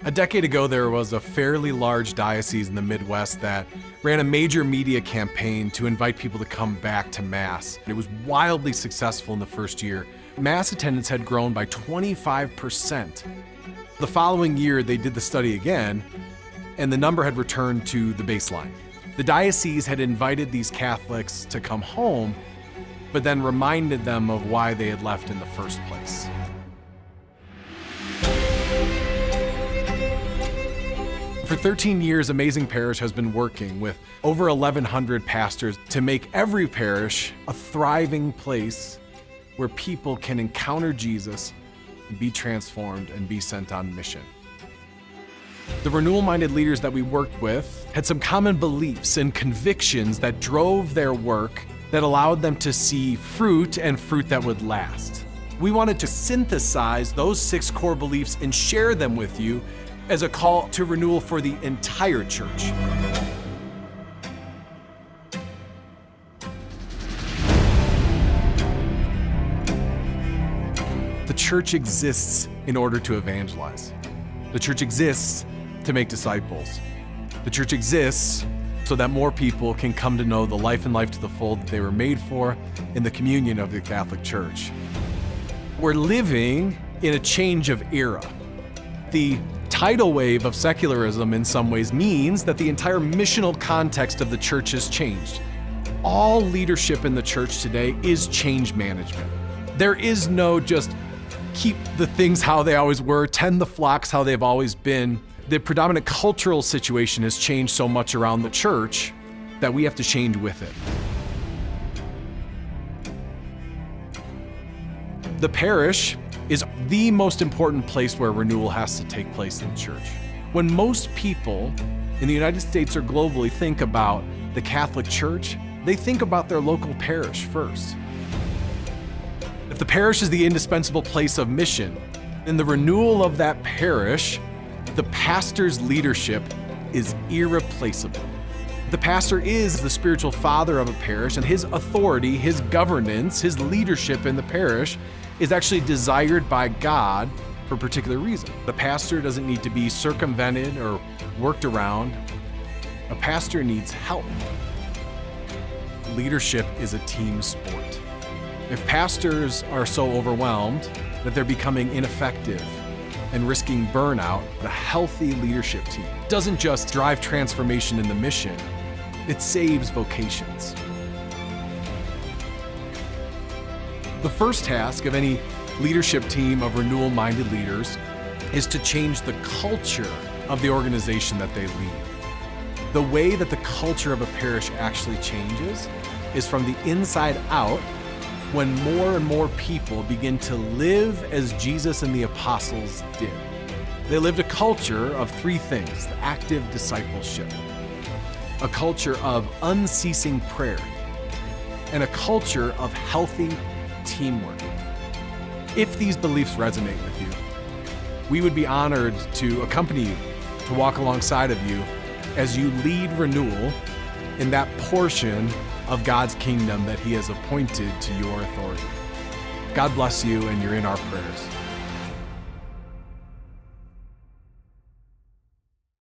A decade ago, there was a fairly large diocese in the Midwest that ran a major media campaign to invite people to come back to Mass. It was wildly successful in the first year. Mass attendance had grown by 25%. The following year, they did the study again, and the number had returned to the baseline. The diocese had invited these Catholics to come home, but then reminded them of why they had left in the first place. For 13 years, Amazing Parish has been working with over 1,100 pastors to make every parish a thriving place where people can encounter Jesus and be transformed and be sent on mission. The renewal-minded leaders that we worked with had some common beliefs and convictions that drove their work that allowed them to see fruit and fruit that would last. We wanted to synthesize those 6 core beliefs and share them with you as a call to renewal for the entire church. The church exists in order to evangelize. The church exists to make disciples. The church exists so that more people can come to know the life and life to the full that they were made for in the communion of the Catholic Church. We're living in a change of era. The tidal wave of secularism in some ways means that the entire missional context of the church has changed. All leadership in the church today is change management. There is no just keep the things how they always were, tend the flocks how they've always been. The predominant cultural situation has changed so much around the church that we have to change with it. The parish is the most important place where renewal has to take place in the church. When most people in the United States or globally think about the Catholic Church, they think about their local parish first. If the parish is the indispensable place of mission, then the renewal of that parish, the pastor's leadership is irreplaceable. The pastor is the spiritual father of a parish, and his authority, his governance, his leadership in the parish is actually desired by God for a particular reason. The pastor doesn't need to be circumvented or worked around. A pastor needs help. Leadership is a team sport. If pastors are so overwhelmed that they're becoming ineffective and risking burnout, a healthy leadership team doesn't just drive transformation in the mission, it saves vocations. The first task of any leadership team of renewal-minded leaders is to change the culture of the organization that they lead. The way that the culture of a parish actually changes is from the inside out, when more and more people begin to live as Jesus and the apostles did. They lived a culture of 3 things: active discipleship, a culture of unceasing prayer, and a culture of healthy teamwork. If these beliefs resonate with you, we would be honored to accompany you, to walk alongside of you as you lead renewal in that portion of God's kingdom that He has appointed to your authority. God bless you, and you're in our prayers.